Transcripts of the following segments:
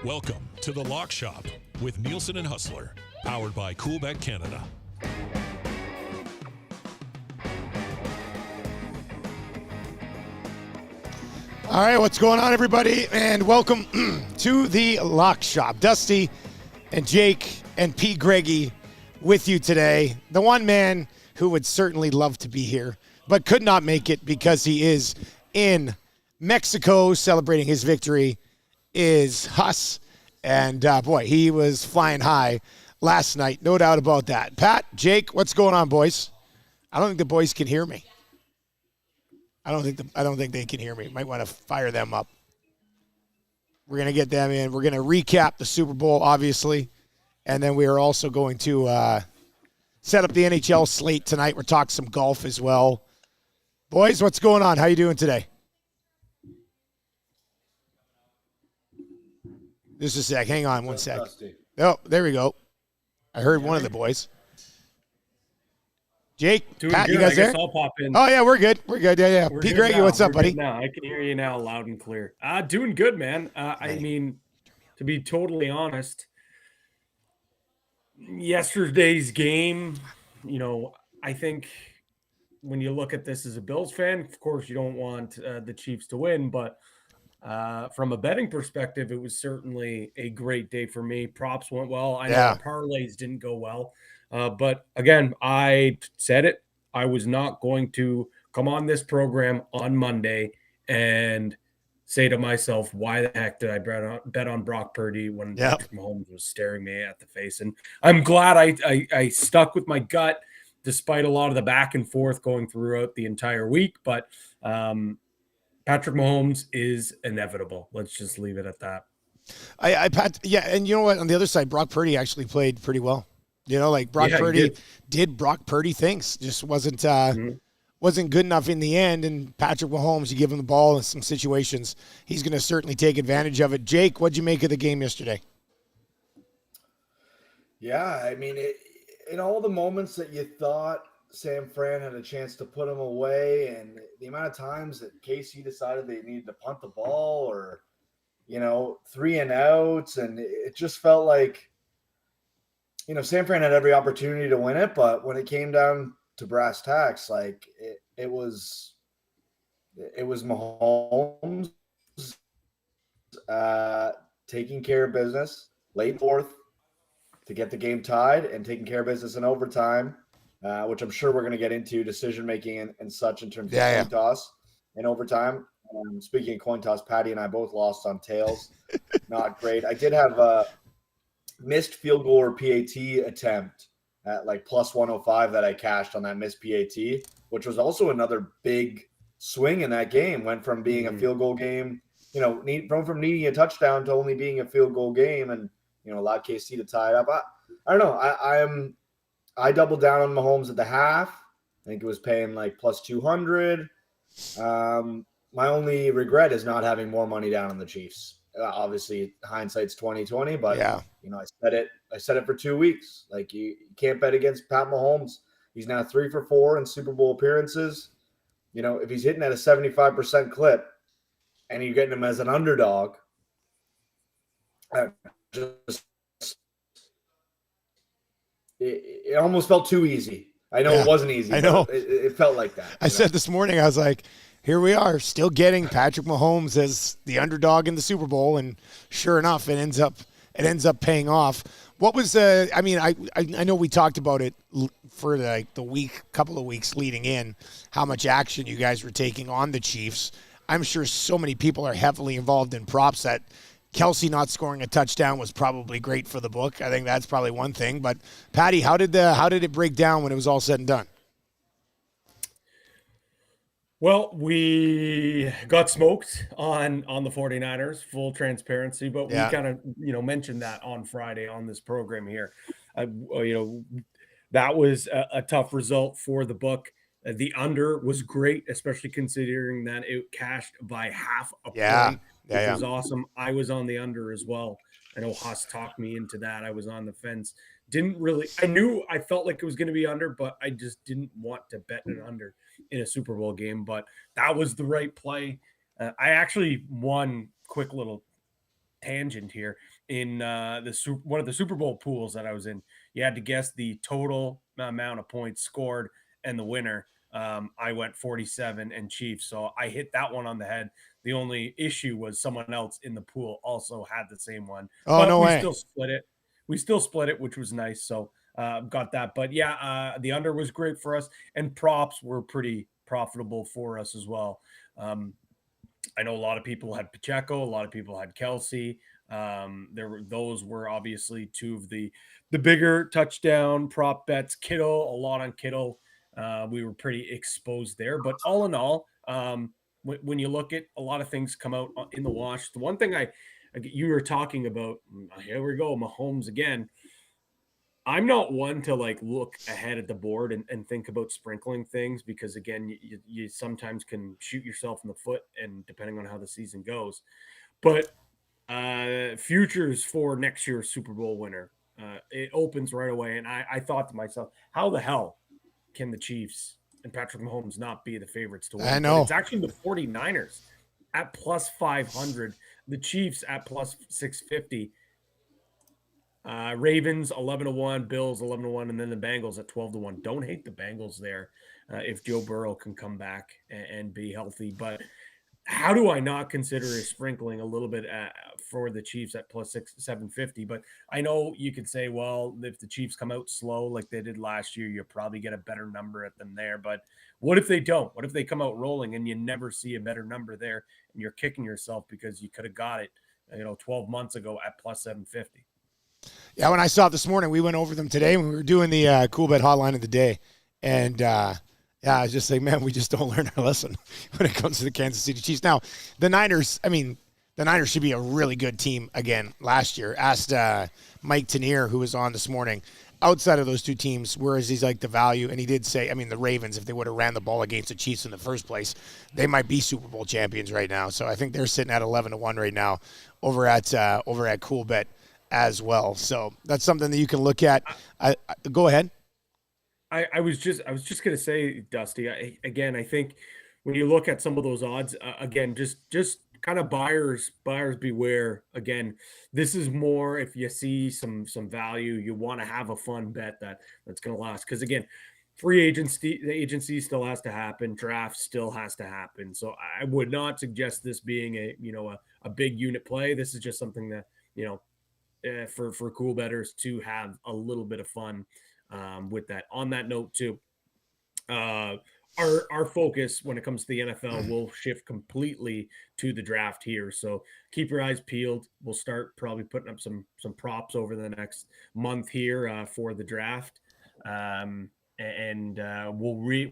Welcome to The Lock Shop with Nielsen and Hustler, powered by Coolbet Canada. All right, what's going on, everybody? And welcome to The Lock Shop. Dusty and Jake and Pat Gregoire with you today. The one man who would certainly love to be here, but could not make it because he is in Mexico celebrating his victory, is Huss. And boy, he was flying high last night, no doubt about that. Pat, Jake, what's going on, boys? I don't think the boys can hear me. I don't think they can hear me. Might want to fire them up. We're going to get them in. We're going to recap the Super Bowl, obviously. And then we are also going to set up the NHL slate tonight. We're talking some golf as well. Boys, what's going on? How you doing today? Just a sec. Hang on one sec. Oh, there we go. I heard one of the boys. Jake, Doing Pat, good. you guys there? I'll pop in. Oh, yeah, we're good. We're good. Yeah. Pat Gregoire, what's up, buddy? Now I can hear you now loud and clear. Doing good, man. I mean, to be totally honest, yesterday's game, I think when you look at this as a Bills fan, of course, you don't want the Chiefs to win, but from a betting perspective, it was certainly a great day for me. Props went well. I know the parlays didn't go well. But again, I said it. I was not going to come on this program on Monday and say to myself, why the heck did I bet on Brock Purdy when Patrick Mahomes was staring me at the face? And I'm glad I stuck with my gut despite a lot of the back and forth going throughout the entire week. But Patrick Mahomes is inevitable. Let's just leave it at that. And you know what? On the other side, Brock Purdy actually played pretty well. Brock Purdy did Brock Purdy things. Just wasn't good enough in the end. And Patrick Mahomes, you give him the ball in some situations, he's going to certainly take advantage of it. Jake, what'd you make of the game yesterday? Yeah, I mean, in all the moments that you thought Sam Fran had a chance to put him away, and the amount of times that KC decided they needed to punt the ball or, 3 and outs, and it just felt like, Sam Fran had every opportunity to win it, but when it came down to brass tacks, like it was Mahomes taking care of business late fourth to get the game tied and taking care of business in overtime, which I'm sure we're going to get into decision making and such in terms of coin toss in overtime. Speaking of coin toss, Patty and I both lost on tails. Not great. I did have missed field goal or PAT attempt at like plus 105 that I cashed on that missed PAT, which was also another big swing in that game. Went from being a field goal game, from needing a touchdown to only being a field goal game, and allowed KC to tie it up. I don't know. I doubled down on Mahomes at the half. I think it was paying like plus 200. My only regret is not having more money down on the Chiefs. Obviously, hindsight's 2020, but I said it for 2 weeks. Like you can't bet against Pat Mahomes. He's now 3 for 4 in Super Bowl appearances. If he's hitting at a 75% clip, and you're getting him as an underdog, it almost felt too easy. I know it wasn't easy. I know it felt like that. I said this morning, I was like, here we are, still getting Patrick Mahomes as the underdog in the Super Bowl, and sure enough, it ends up paying off. What was I know we talked about it for like the couple of weeks leading in, how much action you guys were taking on the Chiefs. I'm sure so many people are heavily involved in props that Kelsey not scoring a touchdown was probably great for the book. I think that's probably one thing. But Patty, how did it break down when it was all said and done? Well, we got smoked on the 49ers, full transparency, but we kind of, mentioned that on Friday on this program here. That was a tough result for the book. The under was great, especially considering that it cashed by half a point, which was awesome. I was on the under as well. I know Haas talked me into that. I was on the fence. I felt like it was going to be under, but I just didn't want to bet an under in a Super Bowl game. But that was the right play. I actually, one quick little tangent here. in one of the Super Bowl pools that I was in. You had to guess the total amount of points scored and the winner. I went 47 and Chiefs, so I hit that one on the head. The only issue was someone else in the pool also had the same one. Oh, but no we way. still split it. We still split it, which was nice. So got that. But yeah, the under was great for us, and props were pretty profitable for us as well. I know a lot of people had Pacheco, a lot of people had Kelsey. Those were obviously two of the bigger touchdown prop bets. Kittle, a lot on Kittle. We were pretty exposed there, but all in all, when you look at a lot of things come out in the wash, the one thing you were talking about, here we go, Mahomes again. I'm not one to like look ahead at the board and think about sprinkling things because again, you sometimes can shoot yourself in the foot and depending on how the season goes, but futures for next year's Super Bowl winner, it opens right away. And I thought to myself, how the hell can the Chiefs and Patrick Mahomes not be the favorites to win? I know. But it's actually the 49ers at plus 500, the Chiefs at plus 650. Ravens 11-1, Bills 11-1, and then the Bengals at 12-1. Don't hate the Bengals there if Joe Burrow can come back and be healthy. But how do I not consider a sprinkling a little bit for the Chiefs at plus 750? But I know you could say, well, if the Chiefs come out slow like they did last year, you'll probably get a better number at them there. But what if they don't? What if they come out rolling and you never see a better number there and you're kicking yourself because you could have got it, 12 months ago at plus 750? Yeah, when I saw it this morning, we went over them today when we were doing the Coolbet hotline of the day. And, yeah, I was just like, man, we just don't learn our lesson when it comes to the Kansas City Chiefs. Now, the Niners should be a really good team again last year. Asked Mike Tanier, who was on this morning, outside of those two teams, where is he's like the value? And he did say, the Ravens, if they would have ran the ball against the Chiefs in the first place, they might be Super Bowl champions right now. So I think they're sitting at 11-1 right now over at Coolbet as well. So that's something that you can look at. Go ahead. I was just going to say, Dusty, I think when you look at some of those odds, again, just kind of buyers beware. Again, this is more if you see some value, you want to have a fun bet that's going to last. Because again, free agency still has to happen. Draft still has to happen. So I would not suggest this being a big unit play. This is just something that, for cool bettors to have a little bit of fun with that. On that note too, our focus when it comes to the NFL will shift completely to the draft here. So keep your eyes peeled. We'll start probably putting up some props over the next month here for the draft. We'll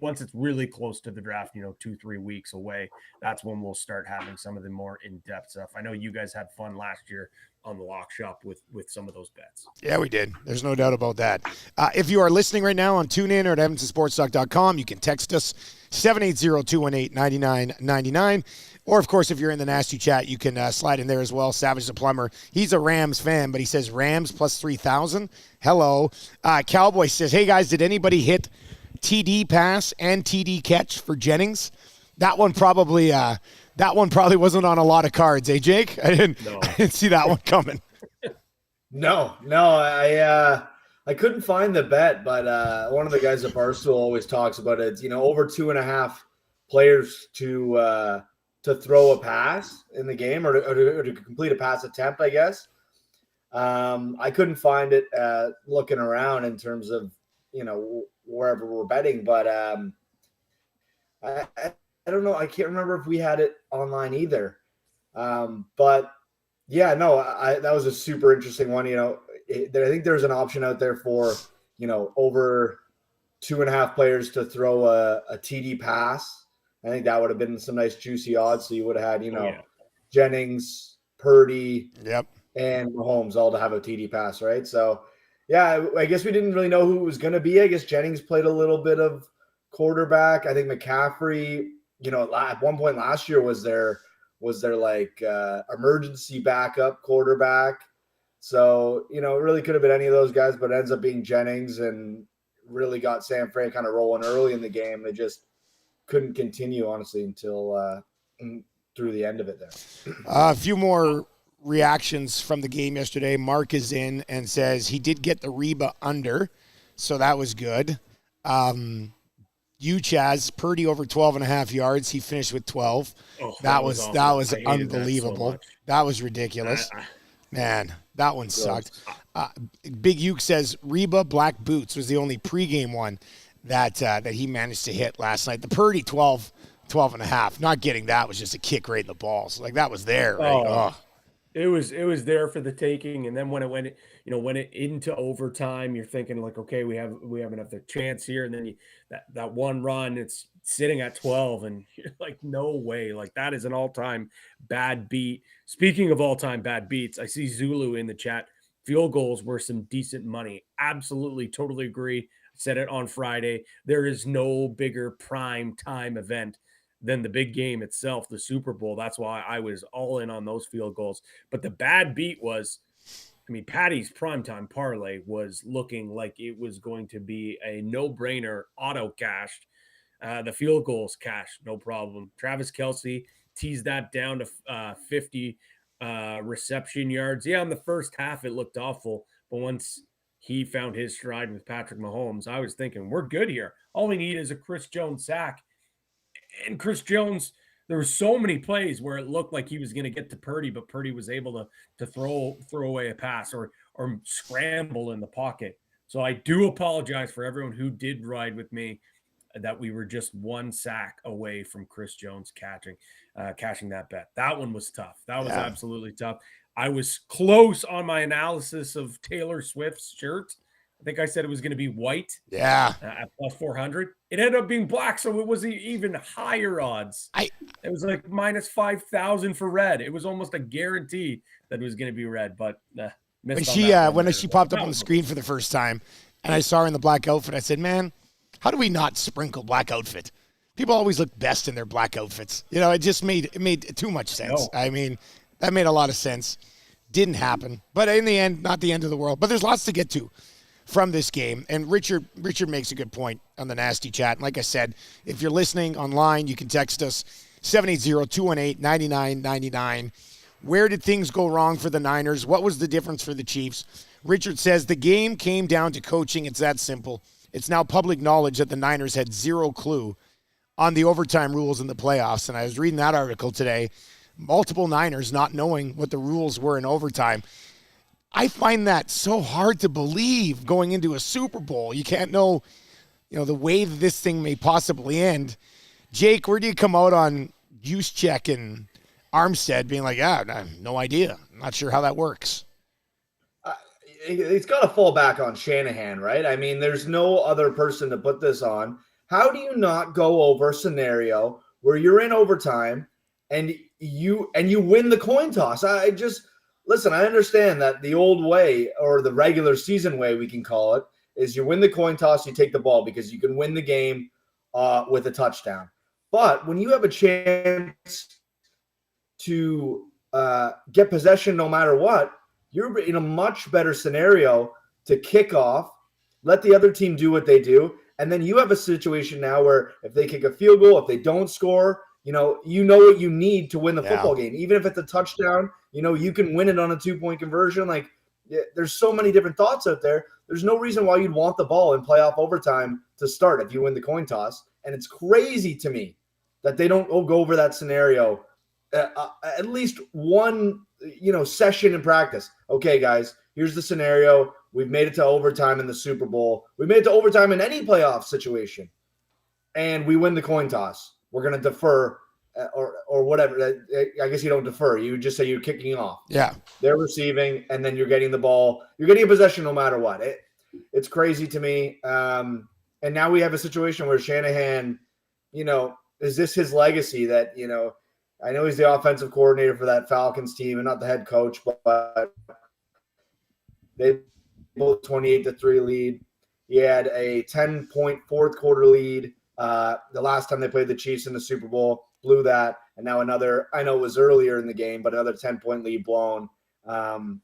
once it's really close to the draft, 2-3 weeks away, that's when we'll start having some of the more in-depth stuff. I know you guys had fun last year on the Lock Shop with some of those bets. Yeah, we did. There's no doubt about that. If you are listening right now on TuneIn or at EvanstonSportsTalk.com, you can text us 780-218-9999. Or, of course, if you're in the Nasty Chat, you can slide in there as well. Savage the Plumber, he's a Rams fan, but he says Rams plus 3,000. Hello. Cowboy says, hey, guys, did anybody hit TD pass and TD catch for Jennings? That one probably wasn't on a lot of cards, eh, Jake? I didn't see that one coming. No, I couldn't find the bet, but one of the guys at Barstool always talks about it. Over 2.5 players to throw a pass in the game or to complete a pass attempt, I guess. I couldn't find it looking around in terms of, wherever we're betting, but I don't know. I can't remember if we had it online either. But yeah, no, that was a super interesting one. I think there's an option out there for, over 2.5 players to throw a TD pass. I think that would have been some nice juicy odds. So you would have had, Jennings, Purdy, and Mahomes all to have a TD pass, right? So yeah, I guess we didn't really know who it was going to be. I guess Jennings played a little bit of quarterback. I think McCaffrey, at one point last year was their like emergency backup quarterback. So, it really could have been any of those guys, but it ends up being Jennings and really got San Fran kind of rolling early in the game. They just couldn't continue, honestly, until through the end of it there. A few more reactions from the game yesterday. Mark is in and says he did get the Reba under, so that was good. You, Chaz, Purdy over 12.5 yards. He finished with 12. Oh, that was unbelievable. That was ridiculous. Man, that one sucked. Big Uke says Reba Black Boots was the only pregame one that he managed to hit last night. The Purdy 12.5. Not getting that was just a kick right in the balls. Like that was there. Right? Oh. It was there for the taking, and then when it went into overtime, you're thinking like, okay, we have another chance here, and then that one run, it's sitting at 12, and you're like, no way, like that is an all-time bad beat. Speaking of all-time bad beats, I see Zulu in the chat. Field goals were some decent money. Absolutely, totally agree. I said it on Friday. There is no bigger prime time event than the big game itself, the Super Bowl. That's why I was all in on those field goals. But the bad beat was, Patty's primetime parlay was looking like it was going to be a no-brainer, auto-cashed. The field goals cashed, no problem. Travis Kelce teased that down to 50 reception yards. Yeah, in the first half, it looked awful. But once he found his stride with Patrick Mahomes, I was thinking, we're good here. All we need is a Chris Jones sack. And Chris Jones, there were so many plays where it looked like he was going to get to Purdy, but Purdy was able to throw away a pass or scramble in the pocket. So I do apologize for everyone who did ride with me that we were just one sack away from Chris Jones cashing that bet. That one was tough. That was absolutely tough. I was close on my analysis of Taylor Swift's shirt. I think I said it was going to be white. Yeah. At plus 400. It ended up being black, so it was even higher odds. It was like minus 5,000 for red. It was almost a guarantee that it was going to be red, but when she popped up on the screen for the first time and I saw her in the black outfit, I said, man, how do we not sprinkle black outfit? People always look best in their black outfits. It made too much sense. I mean, that made a lot of sense. Didn't happen. But in the end, not the end of the world. But there's lots to get to from this game. And Richard makes a good point on the Nasty Chat. And like I said, if you're listening online, you can text us 780-218-9999. Where did things go wrong for the Niners? What was the difference for the Chiefs? Richard says the game came down to coaching. It's that simple. It's now public knowledge that the Niners had zero clue on the overtime rules in the playoffs. And I was reading that article today. Multiple Niners not knowing what the rules were in overtime. I find that so hard to believe going into a Super Bowl. You can't know, the way that this thing may possibly end. Jake, where do you come out on Juszczyk and Armstead being like, I have no idea. I'm not sure how that works. It's got to fall back on Shanahan, right? I mean, there's no other person to put this on. How do you not go over a scenario where you're in overtime and you win the coin toss? Listen, I understand that the old way, or the regular season way we can call it, is you win the coin toss, you take the ball because you can win the game with a touchdown. But when you have a chance to get possession no matter what, you're in a much better scenario to kick off, let the other team do what they do, and then you have a situation now where if they kick a field goal, if they don't score, you know what you need to win the football game. Even if it's a touchdown, you can win it on a 2-point conversion. Like, there's so many different thoughts out there. There's no reason why you'd want the ball in playoff overtime to start if you win the coin toss. And it's crazy to me that they don't go over that scenario at least one, session in practice. Okay, guys, here's the scenario. We've made it to overtime in the Super Bowl. We made it to overtime in any playoff situation, and we win the coin toss. We're going to defer or whatever. I guess you don't defer. You just say you're kicking off. Yeah. They're receiving, and then you're getting the ball. You're getting a possession no matter what. It's crazy to me. And now we have a situation where Shanahan, is this his legacy that, I know he's the offensive coordinator for that Falcons team and not the head coach, but they both 28-3 lead. He had a 10-point fourth quarter lead. The last time they played the Chiefs in the Super Bowl, blew that. And now another, I know it was earlier in the game, but another 10-point lead blown, and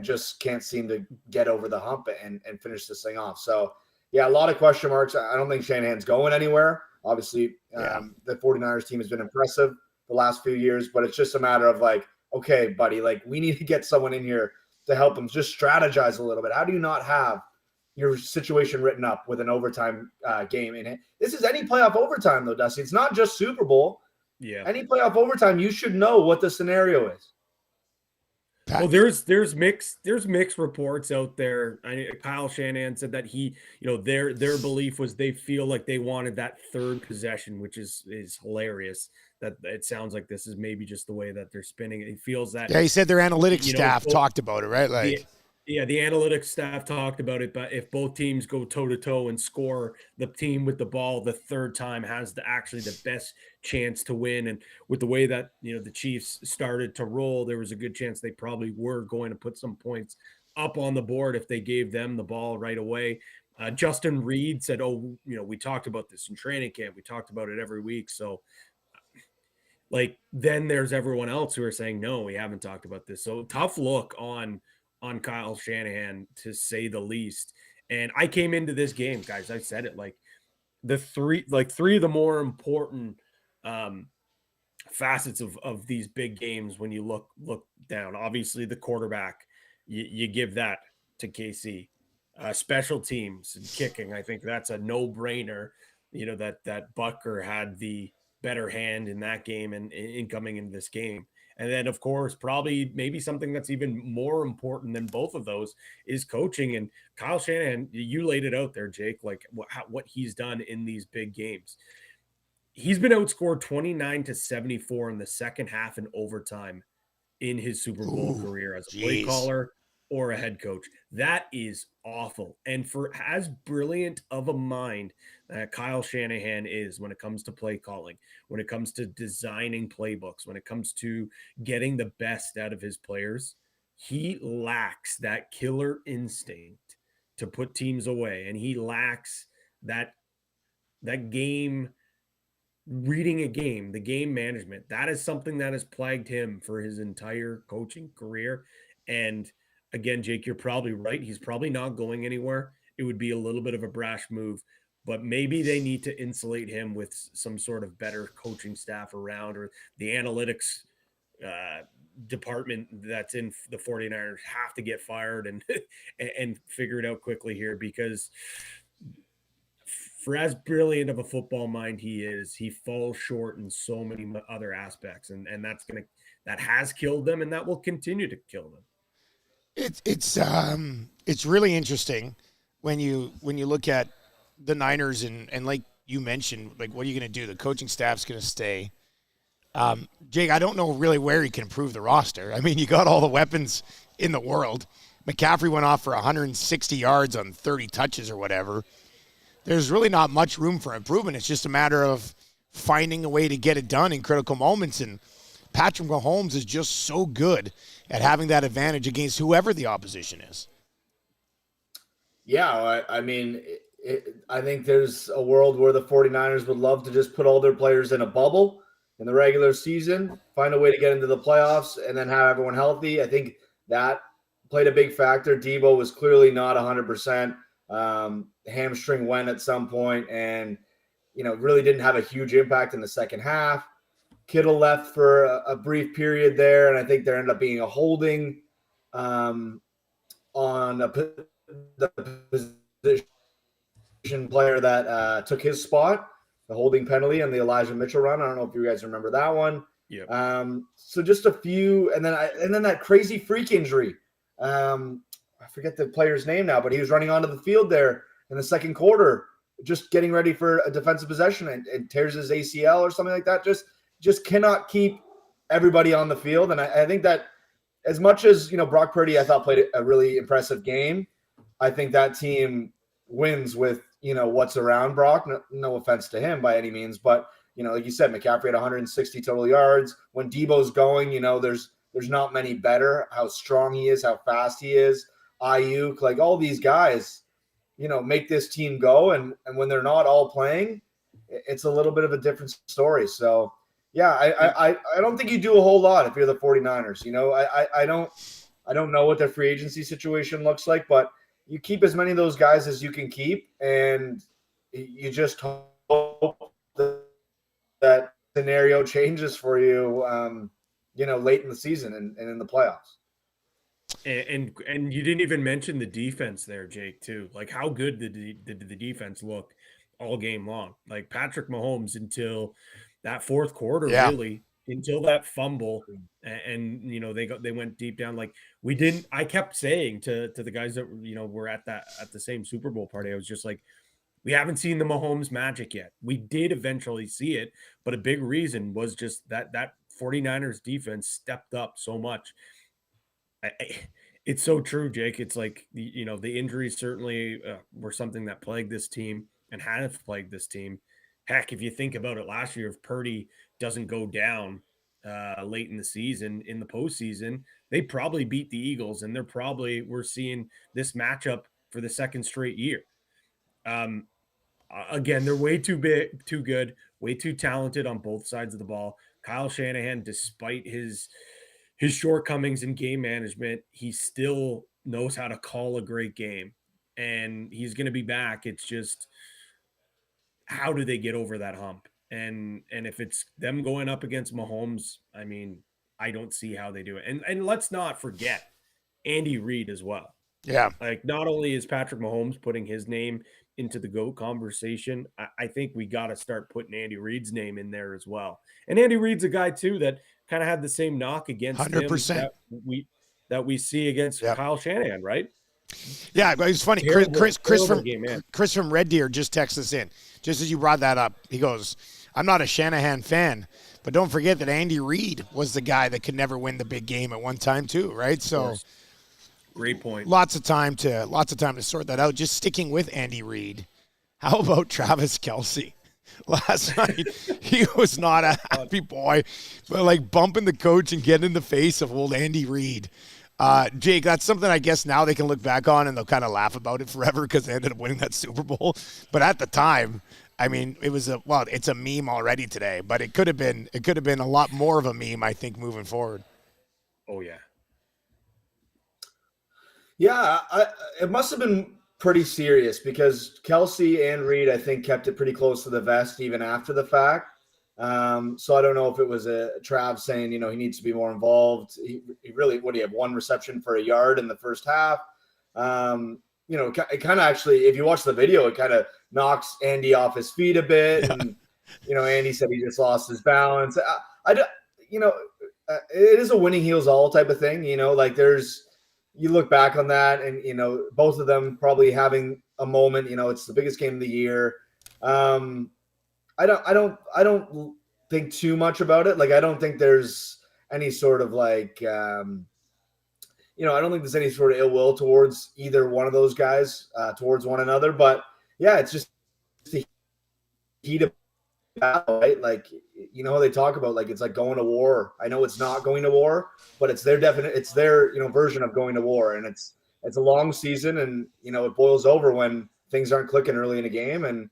just can't seem to get over the hump and finish this thing off. So, yeah, a lot of question marks. I don't think Shanahan's going anywhere. Obviously, the 49ers team has been impressive the last few years, but it's just a matter of, like, okay, buddy, like we need to get someone in here to help them just strategize a little bit. How do you not have your situation written up with an overtime game in it? This is any playoff overtime, though, Dusty. It's not just Super Bowl. Yeah. Any playoff overtime, you should know what the scenario is. Well, there's mixed reports out there. Kyle Shanahan said that their belief was they feel like they wanted that third possession, which is hilarious. That it sounds like this is maybe just the way that they're spinning it. He feels that. Yeah, he said their analytics staff talked about it, right? Like, the analytics staff talked about it, but if both teams go toe-to-toe and score, the team with the ball the third time has actually the best chance to win. And with the way that, the Chiefs started to roll, there was a good chance they probably were going to put some points up on the board if they gave them the ball right away. Justin Reed said, we talked about this in training camp. We talked about it every week. So, then there's everyone else who are saying, no, we haven't talked about this. So tough look on Kyle Shanahan, to say the least. And I came into this game, guys, I said it, three of the more important facets of these big games when you look down. Obviously, the quarterback, you give that to KC. Special teams and kicking, I think that's a no-brainer. That Butker had the better hand in that game and in coming into this game. And then, of course, probably maybe something that's even more important than both of those is coaching. And Kyle Shanahan, you laid it out there, Jake, like what he's done in these big games. He's been outscored 29-74 in the second half and overtime in his Super Bowl career as a play caller or a head coach. That is awful. And for as brilliant of a mind that Kyle Shanahan is when it comes to play calling, when it comes to designing playbooks, when it comes to getting the best out of his players, he lacks that killer instinct to put teams away. And he lacks that game, reading a game, the game management. That is something that has plagued him for his entire coaching career. And again, Jake, you're probably right. He's probably not going anywhere. It would be a little bit of a brash move, but maybe they need to insulate him with some sort of better coaching staff around, or the analytics department that's in the 49ers have to get fired and figure it out quickly here, because for as brilliant of a football mind he is, he falls short in so many other aspects, and that has killed them, and that will continue to kill them. It's really interesting when you look at the Niners and like you mentioned, like, what are you going to do? The coaching staff's going to stay. Jake, I don't know really where he can improve the roster. I mean, you got all the weapons in the world. McCaffrey went off for 160 yards on 30 touches or whatever. There's really not much room for improvement. It's just a matter of finding a way to get it done in critical moments. And Patrick Mahomes is just so good at having that advantage against whoever the opposition is. Yeah, I mean, I think there's a world where the 49ers would love to just put all their players in a bubble in the regular season, find a way to get into the playoffs, and then have everyone healthy. I think that played a big factor. Debo was clearly not 100%. Hamstring went at some point and, really didn't have a huge impact in the second half. Kittle left for a brief period there, and I think there ended up being a holding on the position player that took his spot, the holding penalty on the Elijah Mitchell run. I don't know if you guys remember that one. Yeah. So just a few, and then that crazy freak injury. I forget the player's name now, but he was running onto the field there in the second quarter, just getting ready for a defensive possession, and tears his ACL or something like that. Just cannot keep everybody on the field. And I think that as much as, Brock Purdy, I thought played a really impressive game, I think that team wins with, what's around Brock. No offense to him by any means, but, like you said, McCaffrey had 160 total yards. When Debo's going, there's not many better. How strong he is, how fast he is. Ayuk, like all these guys, make this team go. And when they're not all playing, it's a little bit of a different story. So, yeah, I don't think you do a whole lot if you're the 49ers. I don't know what their free agency situation looks like, but you keep as many of those guys as you can keep, and you just hope that scenario changes for you, late in the season and in the playoffs. And you didn't even mention the defense there, Jake, too. Like, how good did the defense look all game long? Like, Patrick Mahomes until that fourth quarter, really, until that fumble, and they went deep down. Like, I kept saying to the guys that were at the same Super Bowl party, I was just like, we haven't seen the Mahomes magic yet. We did eventually see it, but a big reason was just that 49ers defense stepped up so much. It's so true, Jake. It's like, the injuries certainly were something that plagued this team and have plagued this team. Heck, if you think about it, last year, if Purdy doesn't go down late in the season, in the postseason, they probably beat the Eagles, and we're seeing this matchup for the second straight year. Again, they're way too big, too good, way too talented on both sides of the ball. Kyle Shanahan, despite his shortcomings in game management, he still knows how to call a great game, and he's going to be back. It's just, how do they get over that hump? And if it's them going up against Mahomes, I mean, I don't see how they do it. And let's not forget Andy Reid as well. Yeah. Like, not only is Patrick Mahomes putting his name into the GOAT conversation, I think we got to start putting Andy Reid's name in there as well. And Andy Reid's a guy too that kind of had the same knock against 100%. him that we see against Kyle Shanahan, right? Yeah, it's funny. Chris from Red Deer just texted us in, just as you brought that up. He goes, "I'm not a Shanahan fan, but don't forget that Andy Reid was the guy that could never win the big game at one time too, right?" So, great point. Lots of time to sort that out. Just sticking with Andy Reid. How about Travis Kelce? Last night, he was not a happy boy, but like bumping the coach and getting in the face of old Andy Reid. Jake, that's something I guess now they can look back on and they'll kind of laugh about it forever because they ended up winning that Super Bowl. But at the time, I mean, it's a meme already today, but it could have been a lot more of a meme, I think, moving forward. Oh yeah. Yeah, it must have been pretty serious because Kelce and Reid, I think, kept it pretty close to the vest even after the fact. So I don't know if it was a Trav saying, he needs to be more involved. He really, what do you have, one reception for a yard in the first half? It kind of actually, if you watch the video, it kind of knocks Andy off his feet a bit. And, Andy said he just lost his balance. It is a winning heels all type of thing, you look back on that and, both of them probably having a moment, it's the biggest game of the year. I don't think too much about it. Like, I don't think there's any sort of I don't think there's any sort of ill will towards either one of those guys, towards one another. But yeah, it's just the heat of battle, right? Like, how they talk about, like, it's like going to war. I know it's not going to war, but it's their version of going to war. And it's a long season, and, it boils over when things aren't clicking early in a game. And,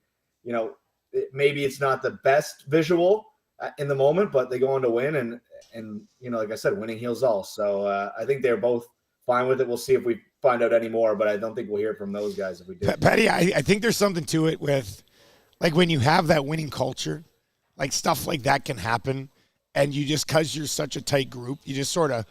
maybe it's not the best visual in the moment, but they go on to win. And like I said, winning heals all. So I think they're both fine with it. We'll see if we find out any more, but I don't think we'll hear from those guys if we do. Patty, I think there's something to it with, like, when you have that winning culture, like, stuff like that can happen. And you just, because you're such a tight group, you just sort of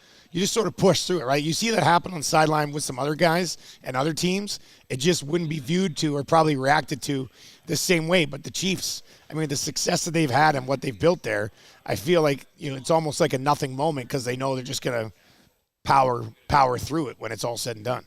push through it, right? You see that happen on the sideline with some other guys and other teams. It just wouldn't be viewed to or probably reacted to the same way. But the Chiefs, I mean, the success that they've had and what they've built there, I feel like, it's almost like a nothing moment because they know they're just going to power through it when it's all said and done.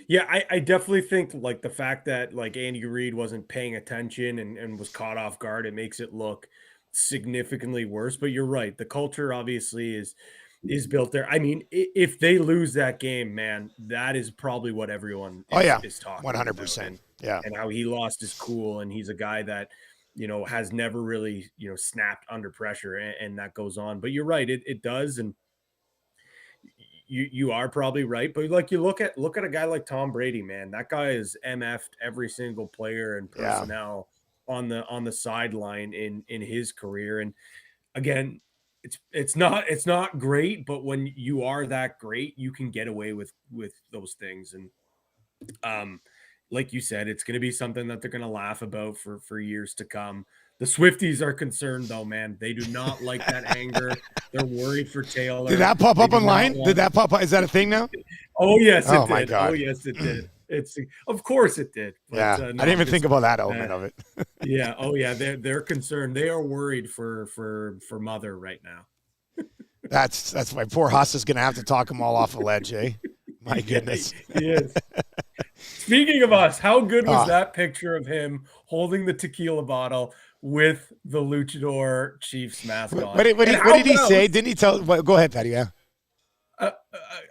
Yeah, I definitely think, like, the fact that, like, Andy Reid wasn't paying attention and was caught off guard, it makes it look significantly worse. But you're right. The culture obviously is built there. I mean, if they lose that game, man, that is probably what everyone is talking 100%. about. Yeah. And how he lost his cool, and he's a guy that, has never really, snapped under pressure, and that goes on. But you're right, it does. And you are probably right. But, like, you look at a guy like Tom Brady, man, that guy is MF'd every single player and personnel on the sideline in his career. And again, it's not great, but when you are that great, you can get away with those things. And like you said, it's going to be something that they're going to laugh about for years to come. The Swifties are concerned, though, man. They do not like that anger. They're worried for Taylor. Did that pop up online? Did that pop up? Is that a thing now? Oh, yes, it did. My God. Oh, yes, it did. Of course it did. But, yeah, I didn't even think about that element of it. Yeah. Oh, yeah. They're concerned. They are worried for Mother right now. That's why poor Huss is going to have to talk them all off a ledge, eh? My goodness. He is. Speaking of us, how good was that picture of him holding the tequila bottle with the Luchador Chiefs mask on? What did he say? Didn't he tell? Well, go ahead, Patty. Yeah.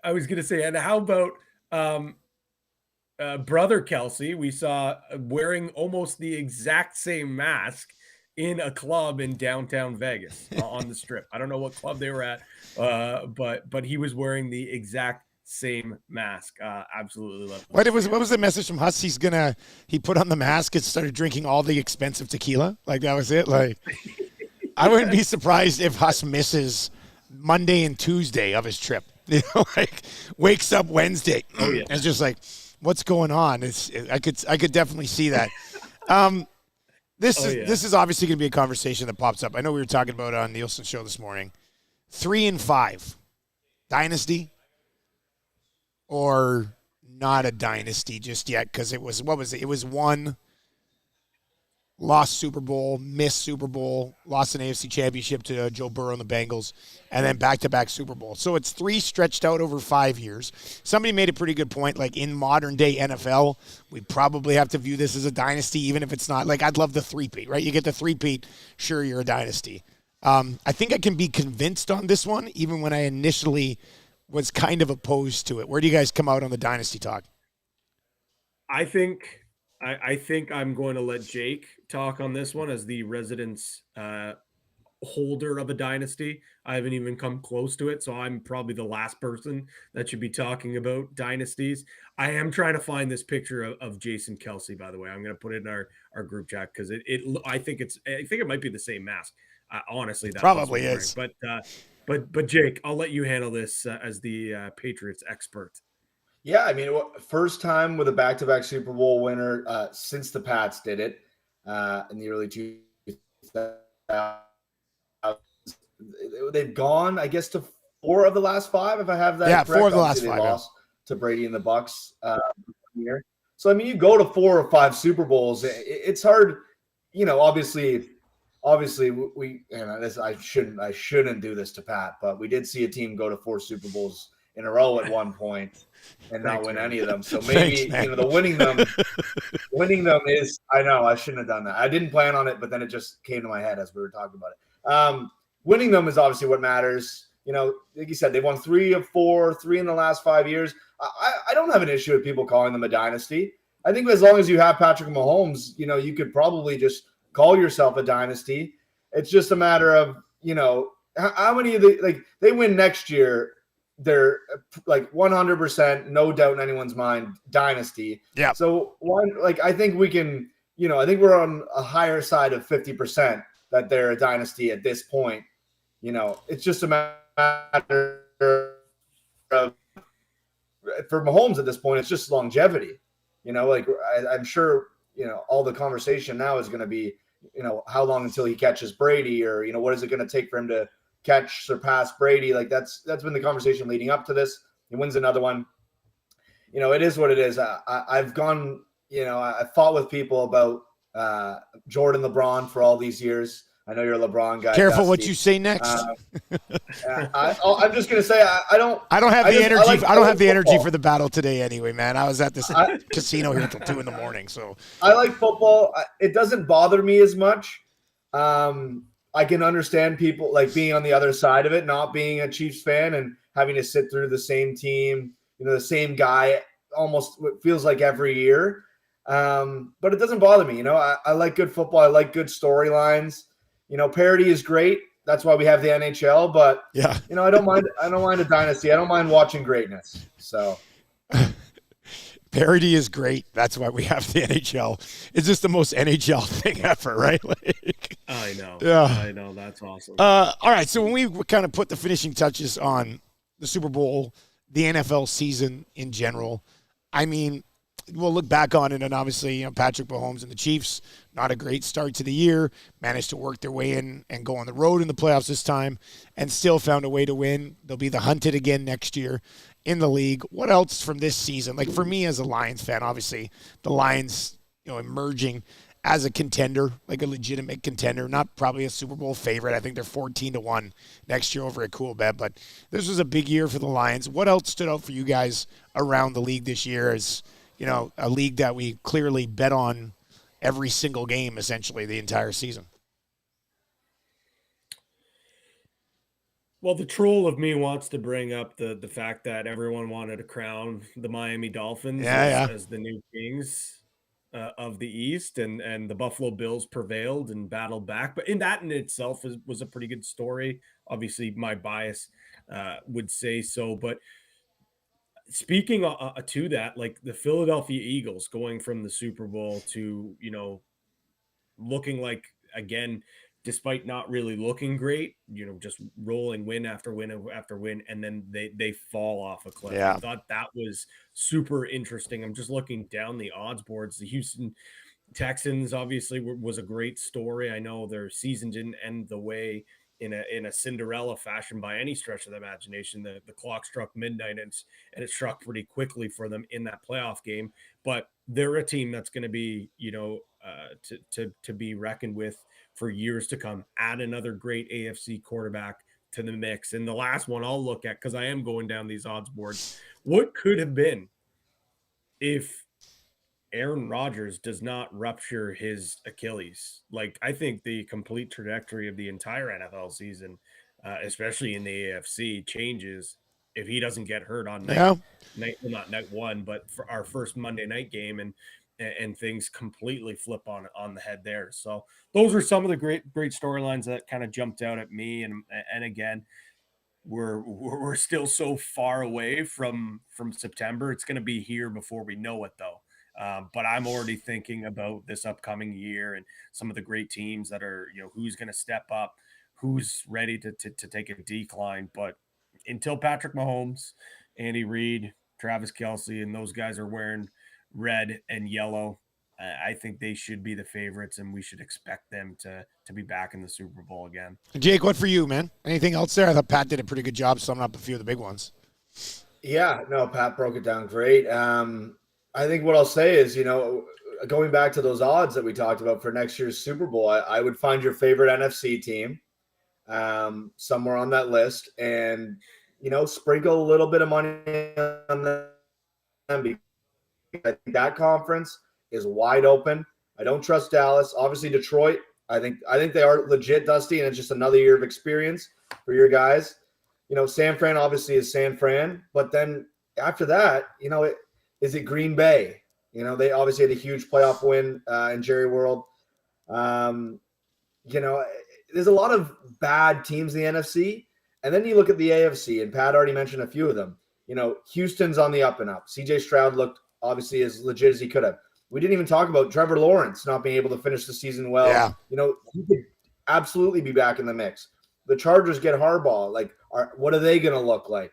I was going to say, and how about brother Kelsey? We saw wearing almost the exact same mask in a club in downtown Vegas on the Strip. I don't know what club they were at, but he was wearing the exact same mask. Absolutely love it. What was the message from Huss? He put on the mask and started drinking all the expensive tequila. Like that was it. Like I wouldn't be surprised if Huss misses Monday and Tuesday of his trip. You know, like wakes up Wednesday and it's just like, what's going on? I could definitely see that. This is obviously going to be a conversation that pops up. I know we were talking about it on Nielsen's show this morning. 3-5, dynasty or not a dynasty just yet? Because it was It was one lost Super Bowl, missed Super Bowl, lost an AFC Championship to Joe Burrow and the Bengals, and then back-to-back Super Bowl. So it's 3 stretched out over 5 years. Somebody made a pretty good point. Like in modern-day NFL, we probably have to view this as a dynasty, even if it's not. Like I'd love the three-peat, right? You get the three-peat, sure, you're a dynasty. I think I can be convinced on this one, even when I initially was kind of opposed to it. Where do you guys come out on the dynasty talk? I think I'm going to let Jake talk on this one as the residence holder of a dynasty. I haven't even come close to it, so I'm probably the last person that should be talking about dynasties. I am trying to find this picture of Jason Kelsey, by the way. I'm going to put it in our group chat because I think it might be the same mask. Honestly, that probably is. But Jake, I'll let you handle this as the Patriots expert. Yeah, I mean, first time with a back-to-back Super Bowl winner since the Pats did it in the early 2000s. They've gone, I guess, to 4 of the last 5, if I have that correct. 4 of the last 5. They lost to Brady and the Bucs here. So, I mean, you go to 4 or 5 Super Bowls. It's hard, you know, obviously we I shouldn't do this to Pat, but we did see a team go to 4 Super Bowls in a row at one point and not win any of them. So maybe the winning them is, I know I shouldn't have done that. I didn't plan on it, but then it just came to my head as we were talking about it. Winning them is obviously what matters. You know, like you said, they won 3 of 4, 3 in the last 5 years. I don't have an issue with people calling them a dynasty. I think as long as you have Patrick Mahomes, you know, you could probably just call yourself a dynasty. It's just a matter of, you know, how many of they win next year. They're like 100%, no doubt in anyone's mind, dynasty. Yeah. So I think we can, you know, I think we're on a higher side of 50% that they're a dynasty at this point. You know, it's just a matter of, for Mahomes at this point, it's just longevity. You know, like I'm sure, you know, all the conversation now is going to be, you know, how long until he catches Brady, or, you know, what is it going to take for him to surpass Brady? Like that's been the conversation leading up to this. He wins another one. You know, it is what it is. I've gone, you know, I fought with people about Jordan, LeBron for all these years. I know you're a LeBron guy. Careful Dusty. what you say next. I'm just gonna say I don't have the energy. I don't have the energy for the battle today anyway, man. I was at this casino here until 2 a.m. So I like football. It doesn't bother me as much. I can understand people like being on the other side of it, not being a Chiefs fan and having to sit through the same team, you know, the same guy almost feels like every year. But it doesn't bother me. You know, I like good football. I like good storylines. You know, parity is great. That's why we have the NHL. But yeah, you know, I don't mind a dynasty. I don't mind watching greatness. So parity is great. That's why we have the NHL. It's just the most NHL thing ever, right? Like, I know. Yeah, I know. That's awesome. All right. So when we kind of put the finishing touches on the Super Bowl, the NFL season in general, I mean, we'll look back on it, and obviously, Patrick Mahomes and the Chiefs, not a great start to the year, managed to work their way in and go on the road in the playoffs this time, and still found a way to win. They'll be the hunted again next year in the league. What else from this season? Like, for me as a Lions fan, obviously, the Lions, emerging as a contender, like a legitimate contender, not probably a Super Bowl favorite. I think they're 14-1 next year over at Coolbet, but this was a big year for the Lions. What else stood out for you guys around the league this year as, a league that we clearly bet on every single game, essentially, the entire season? Well, the troll of me wants to bring up the fact that everyone wanted to crown the Miami Dolphins as the new kings of the East, and the Buffalo Bills prevailed and battled back. But in itself was a pretty good story. Obviously, my bias would say so. But speaking to that, like the Philadelphia Eagles going from the Super Bowl to, looking like, again, despite not really looking great, just rolling win after win after win, and then they fall off a cliff. Yeah. I thought that was super interesting. I'm just looking down the odds boards. The Houston Texans obviously was a great story. I know their season didn't end the way in a Cinderella fashion by any stretch of the imagination. The clock struck midnight, and it struck pretty quickly for them in that playoff game. But they're a team that's going to be, to be reckoned with for years to come. Add another great AFC quarterback to the mix. And the last one I'll look at, because I am going down these odds boards, what could have been if Aaron Rodgers does not rupture his Achilles? Like, I think the complete trajectory of the entire NFL season, especially in the AFC, changes if he doesn't get hurt on not night one, but for our first Monday night game, and things completely flip on the head there. So those are some of the great storylines that kind of jumped out at me. And again, we're still so far away from September. It's going to be here before we know it, though. But I'm already thinking about this upcoming year and some of the great teams that are, who's going to step up, who's ready to take a decline. But until Patrick Mahomes, Andy Reid, Travis Kelce, and those guys are wearing red and yellow, I think they should be the favorites, and we should expect them to be back in the Super Bowl again. Jake, what for you, man? Anything else there? I thought Pat did a pretty good job summing up a few of the big ones. Yeah, no, Pat broke it down great. I think what I'll say is, going back to those odds that we talked about for next year's Super Bowl, I would find your favorite NFC team somewhere on that list, and, sprinkle a little bit of money on them. I think that conference is wide open. I don't trust Dallas. Obviously, Detroit, I think they are legit, Dusty, and it's just another year of experience for your guys. San Fran obviously is San Fran, but then after that, is it Green Bay? They obviously had a huge playoff win in Jerry World. There's a lot of bad teams in the NFC, and then you look at the AFC, and Pat already mentioned a few of them. Houston's on the up and up. CJ Stroud looked obviously as legit as he could have. We didn't even talk about Trevor Lawrence not being able to finish the season well. Yeah. He could absolutely be back in the mix. The Chargers get Harbaugh. Like, what are they going to look like?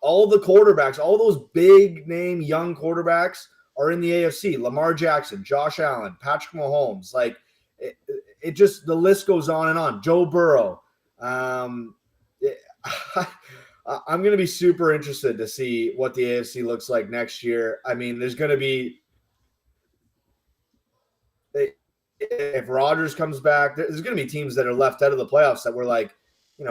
All the quarterbacks, all those big name young quarterbacks are in the AFC. Lamar Jackson, Josh Allen, Patrick Mahomes. Like, it just, the list goes on and on. Joe Burrow. I'm going to be super interested to see what the AFC looks like next year. I mean, there's going to be, if Rodgers comes back, there's going to be teams that are left out of the playoffs that were like,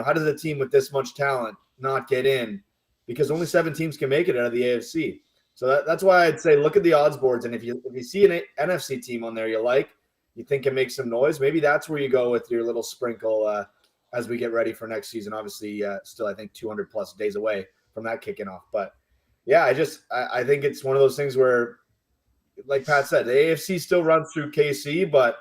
how does a team with this much talent not get in? Because only 7 teams can make it out of the AFC. So that's why I'd say look at the odds boards, and if you see an NFC team on there you think can make some noise, maybe that's where you go with your little sprinkle as we get ready for next season. Obviously, still I think 200 plus days away from that kicking off. But yeah, I think it's one of those things where, like Pat said, the AFC still runs through KC, but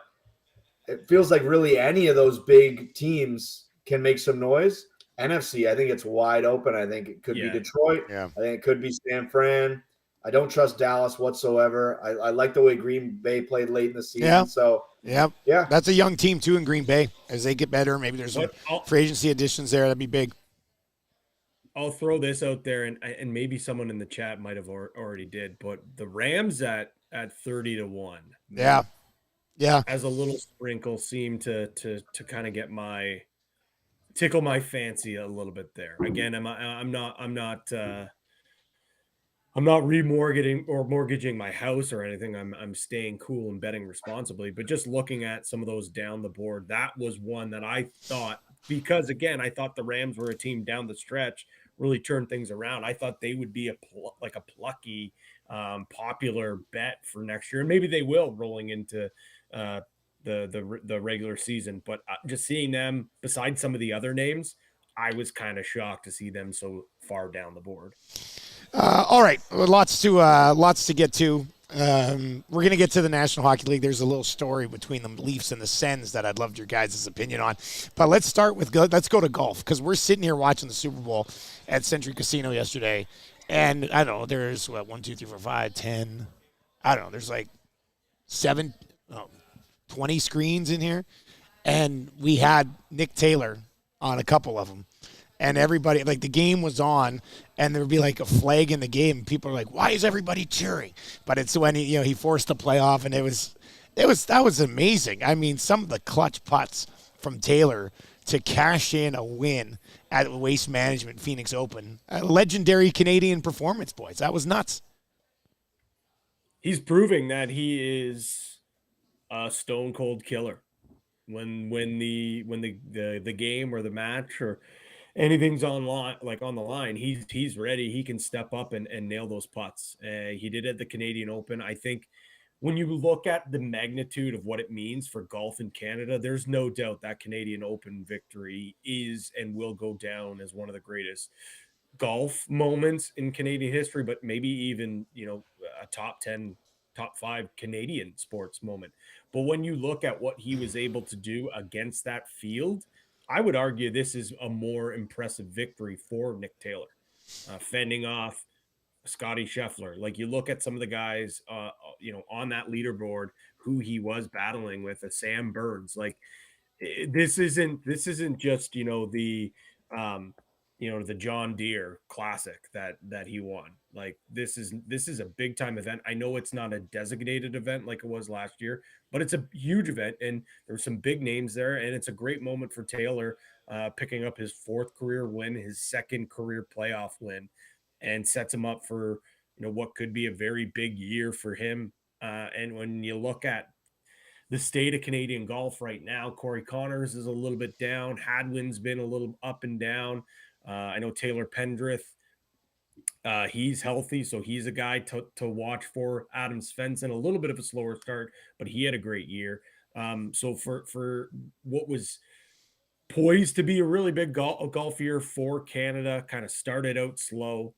it feels like really any of those big teams can make some noise. NFC, I think it's wide open. I think it could be Detroit. Yeah. I think it could be San Fran. I don't trust Dallas whatsoever. I like the way Green Bay played late in the season. Yeah. So yeah, that's a young team too in Green Bay. As they get better, maybe there's some free agency additions there. That'd be big. I'll throw this out there, and maybe someone in the chat might have already did, but the Rams at 30-1. Yeah. Yeah. As a little sprinkle seemed to kind of get tickle my fancy a little bit there. Again, I'm not remortgaging or mortgaging my house or anything. I'm staying cool and betting responsibly, but just looking at some of those down the board, that was one that I thought, because again, I thought the Rams were a team down the stretch, really turned things around. I thought they would be a plucky, popular bet for next year. And maybe they will rolling into the regular season, but just seeing them beside some of the other names, I was kind of shocked to see them so far down the board. All right, lots to get to. We're going to get to the National Hockey League. There's a little story between the Leafs and the Sens that I'd love your guys' opinion on. But let's go to golf, because we're sitting here watching the Super Bowl at Century Casino yesterday. And I don't know, there's 1, 2, 3, 4, 5, 10. I don't know, there's like 20 screens in here. And we had Nick Taylor on a couple of them. And everybody, like, the game was on, and there would be like a flag in the game. People are like, "Why is everybody cheering?" But it's when he forced the playoff, and that was amazing. I mean, some of the clutch putts from Taylor to cash in a win at Waste Management Phoenix Open, a legendary Canadian performance, boys. That was nuts. He's proving that he is a stone cold killer. When the game or the match or anything's on the line, he's ready. He can step up and nail those putts. He did at the Canadian Open. I think when you look at the magnitude of what it means for golf in Canada, there's no doubt that Canadian Open victory is and will go down as one of the greatest golf moments in Canadian history, but maybe even, a top 10, top 5 Canadian sports moment. But when you look at what he was able to do against that field, I would argue this is a more impressive victory for Nick Taylor, fending off Scotty Scheffler. Like, you look at some of the guys, on that leaderboard who he was battling with, Sam Burns. Like, this isn't just the John Deere Classic that he won. Like, this is a big time event. I know it's not a designated event like it was last year, but it's a huge event, and there's some big names there, and it's a great moment for Taylor, picking up his 4th career win, his 2nd career playoff win, and sets him up for what could be a very big year for him. And when you look at the state of Canadian golf right now, Corey Connors is a little bit down. Hadwin's been a little up and down. I know Taylor Pendrith, he's healthy, so he's a guy to watch for. Adam Svensson, a little bit of a slower start, but he had a great year. So for what was poised to be a really big golf year for Canada, kind of started out slow.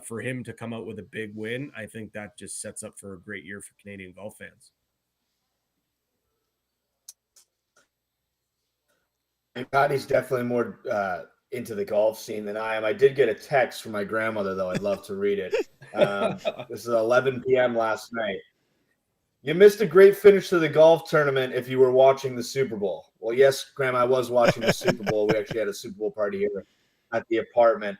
For him to come out with a big win, I think that just sets up for a great year for Canadian golf fans. And Patty's definitely more into the golf scene than I am. I did get a text from my grandmother, though. I'd love to read it. This is 11 p.m. last night. You missed a great finish to the golf tournament if you were watching the Super Bowl. Well, yes, Grandma, I was watching the Super Bowl. We actually had a Super Bowl party here at the apartment.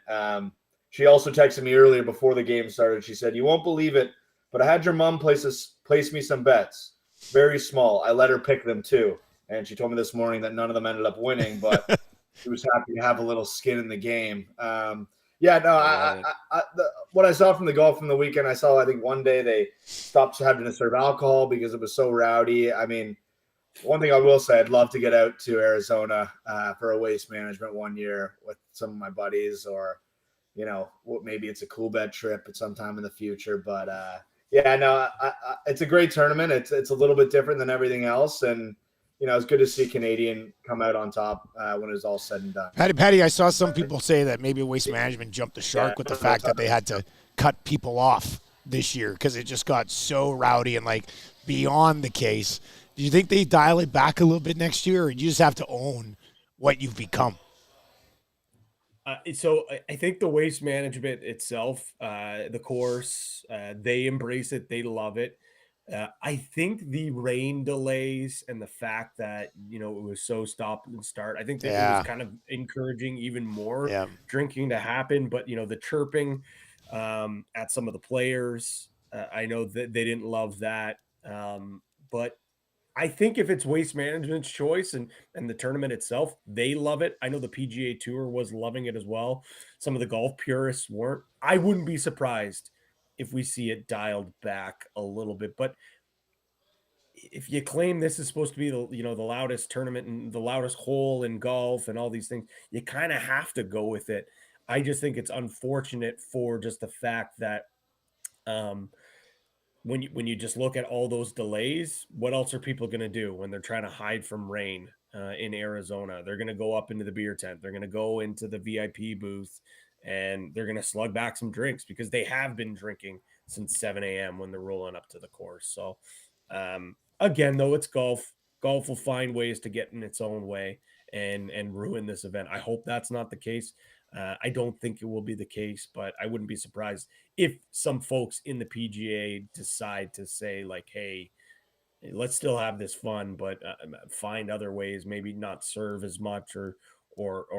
She also texted me earlier before the game started. She said, "You won't believe it, but I had your mom place me some bets. Very small. I let her pick them too." And she told me this morning that none of them ended up winning, but she was happy to have a little skin in the game. What I saw from the golf from the weekend, I think one day they stopped having to serve alcohol because it was so rowdy. I mean, one thing I will say, I'd love to get out to Arizona for a Waste Management one year with some of my buddies, or maybe it's a Coolbet trip at some time in the future. But it's a great tournament. It's a little bit different than everything else, and it's good to see Canadian come out on top when it's all said and done. Patty, I saw some people say that maybe Waste Management jumped the shark with the fact that they had to cut people off this year because it just got so rowdy and like beyond the case. Do you think they dial it back a little bit next year, or you just have to own what you've become? So I think the Waste Management itself, the course, they embrace it. They love it. I think the rain delays and the fact that, it was so stop and start, I think that it was kind of encouraging even more drinking to happen. But, the chirping at some of the players, I know that they didn't love that. But I think if it's Waste Management's choice and the tournament itself, they love it. I know the PGA Tour was loving it as well. Some of the golf purists weren't. I wouldn't be surprised if we see it dialed back a little bit. But if you claim this is supposed to be the loudest tournament and the loudest hole in golf and all these things, you kind of have to go with it. I just think it's unfortunate for just the fact that when you just look at all those delays, what else are people going to do when they're trying to hide from rain in Arizona? They're going to go up into the beer tent. They're going to go into the VIP booth, and they're going to slug back some drinks because they have been drinking since 7 a.m. when they're rolling up to the course. So again, though, it's golf. Golf will find ways to get in its own way and ruin this event. I hope that's not the case. I don't think it will be the case, but I wouldn't be surprised if some folks in the PGA decide to say, like, hey, let's still have this fun, but find other ways, maybe not serve as much or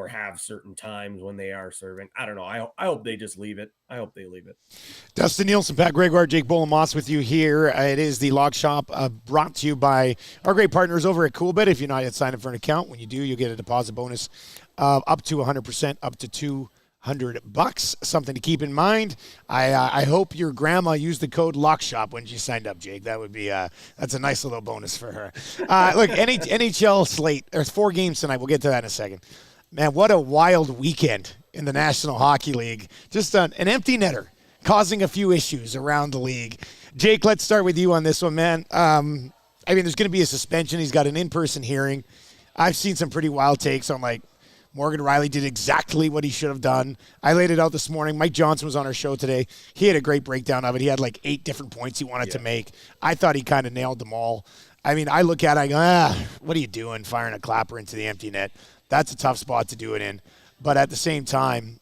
have certain times when they are serving. I don't know. I hope they just leave it. I hope they leave it. Dustin Nielsen, Pat Gregoire, Jake Moss with you here. It is the Log Shop brought to you by our great partners over at Coolbet. If you're not yet signed up for an account, when you do, you'll get a deposit bonus up to 100%, up to $200. Something to keep in mind. I hope your grandma used the code LOCKSHOP when she signed up, Jake. That would be that's a nice little bonus for her. Look, NHL slate. There's 4 games tonight. We'll get to that in a second. Man, what a wild weekend in the National Hockey League. Just an empty netter causing a few issues around the league. Jake, let's start with you on this one, man. There's going to be a suspension. He's got an in-person hearing. I've seen some pretty wild takes on, like, Morgan Rielly did exactly what he should have done. I laid it out this morning. Mike Johnson was on our show today. He had a great breakdown of it. He had like 8 different points he wanted to make. I thought he kind of nailed them all. I look at it, I go, what are you doing firing a clapper into the empty net? That's a tough spot to do it in. But at the same time,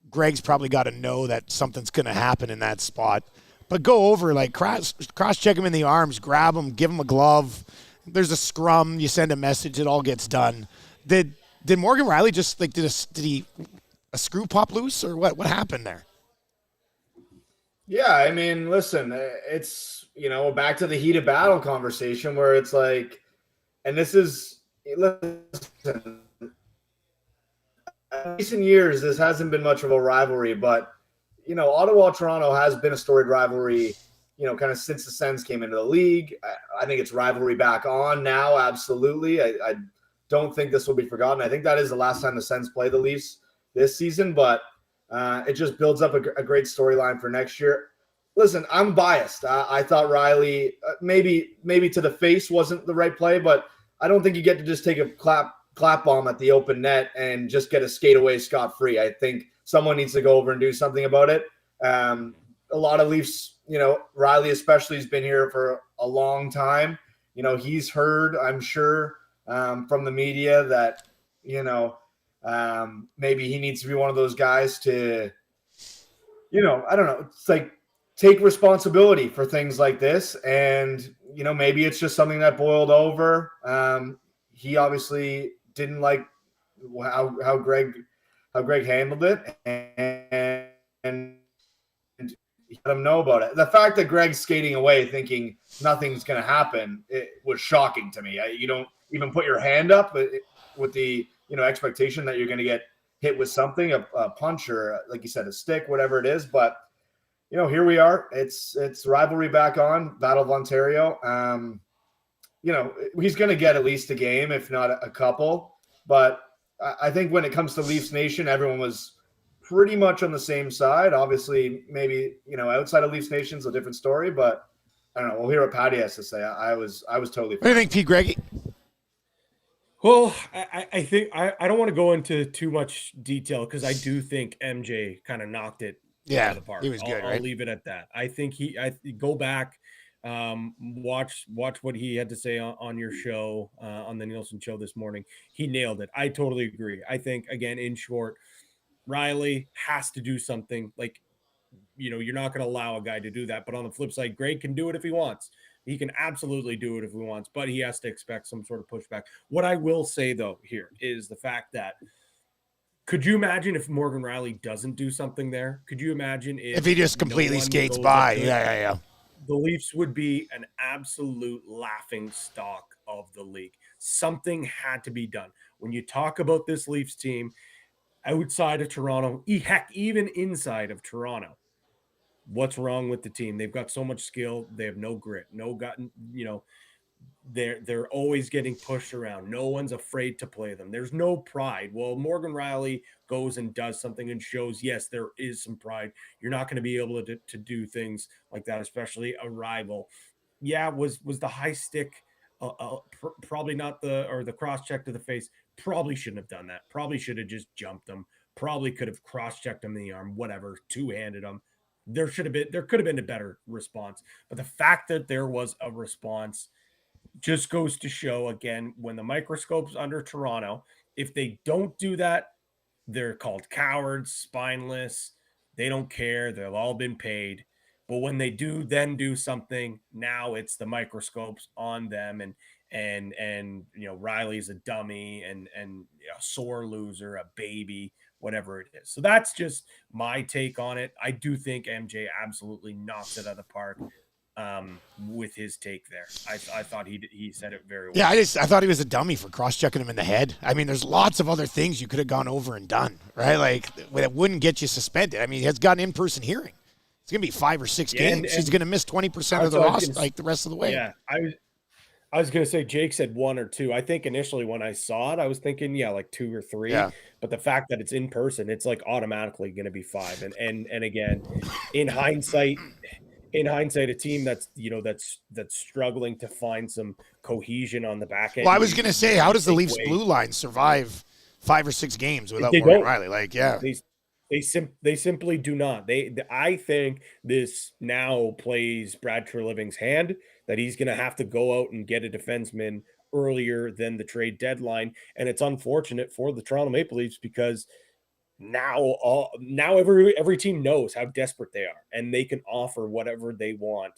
Greg's probably got to know that something's going to happen in that spot. But go over, like, cross-check him in the arms, grab him, give him a glove. There's a scrum. You send a message. It all gets done. Did Morgan Rielly just, like, did he a screw pop loose, or what happened there? Yeah, listen, it's, back to the heated battle conversation where it's like, and this is, listen, in recent years, this hasn't been much of a rivalry, but, Ottawa-Toronto has been a storied rivalry, kind of since the Sens came into the league. I think it's rivalry back on now, absolutely. I don't think this will be forgotten. I think that is the last time the Sens play the Leafs this season, but it just builds up a great storyline for next year. Listen, I'm biased. I thought Rielly, maybe to the face wasn't the right play, but I don't think you get to just take a clap bomb at the open net and just get a skate away scot-free. I think someone needs to go over and do something about it. A lot of Leafs, Rielly especially has been here for a long time. He's heard, I'm sure, from the media that, maybe he needs to be one of those guys to, I don't know. It's like, take responsibility for things like this. And, maybe it's just something that boiled over. He obviously didn't like how Greg handled it, and he let him know about it. The fact that Greg's skating away thinking nothing's going to happen, it was shocking to me. You don't even put your hand up with the expectation that you're going to get hit with something, a punch or, like you said, a stick, whatever it is. But here we are. It's rivalry back on, Battle of Ontario. He's going to get at least a game, if not a couple. But I think when it comes to Leafs Nation, everyone was pretty much on the same side. Obviously, maybe outside of Leafs Nation's a different story, but I don't know. We'll hear what Patty has to say. I was totally. What do you think, Pete Greggy? Well, I think I don't want to go into too much detail because I do think MJ kind of knocked it out of the park. He was good. I'll leave it at that. I think I go back, watch what he had to say on your show, on the Nielsen show this morning. He nailed it. I totally agree. I think, again, in short, Rielly has to do something. Like, you're not going to allow a guy to do that. But on the flip side, Greg can do it if he wants. He can absolutely do it if he wants, but he has to expect some sort of pushback. What I will say, though, here is the fact that could you imagine if Morgan Riley doesn't do something there? Could you imagine if he just completely skates by? Yeah. The Leafs would be an absolute laughing stock of the league. Something had to be done. When you talk about this Leafs team outside of Toronto, heck, even inside of Toronto, what's wrong with the team? They've got so much skill. They have no grit, they're always getting pushed around. No one's afraid to play them. There's no pride. Well, Morgan Riley goes and does something and shows, yes, there is some pride. You're not going to be able to do things like that, especially a rival. Yeah, was the high stick probably not the cross check to the face? Probably shouldn't have done that. Probably should have just jumped him. Probably could have cross checked him in the arm, whatever, two-handed him. There could have been a better response. But the fact that there was a response just goes to show, again, when the microscope's under Toronto, if they don't do that, they're called cowards, spineless. They don't care. They've all been paid. But when they do something, now it's the microscopes on them, and Riley's a dummy and a sore loser, a baby, whatever it is. So that's just my take on it. I do think MJ absolutely knocks it out of the park with his take there. I thought he said it very well. Yeah, I thought he was a dummy for cross-checking him in the head. I mean, there's lots of other things you could have gone over and done, right? Like, it wouldn't get you suspended. I mean, he has got an in-person hearing. It's going to be 5 or 6 games. And he's going to miss 20% of the roster, the rest of the way. Yeah, I was going to say Jake said 1 or 2. I think initially when I saw it, I was thinking, like 2 or 3. Yeah. But the fact that it's in person, it's like automatically going to be 5. And again, in hindsight, a team that's struggling to find some cohesion on the back end. Well, I was going to say, how does the Leafs blue line survive 5 or 6 games without Morgan Riley? Like, yeah. They simply do not. I think this now plays Brad Treliving's hand, that he's going to have to go out and get a defenseman earlier than the trade deadline. And it's unfortunate for the Toronto Maple Leafs because now every team knows how desperate they are, and they can offer whatever they want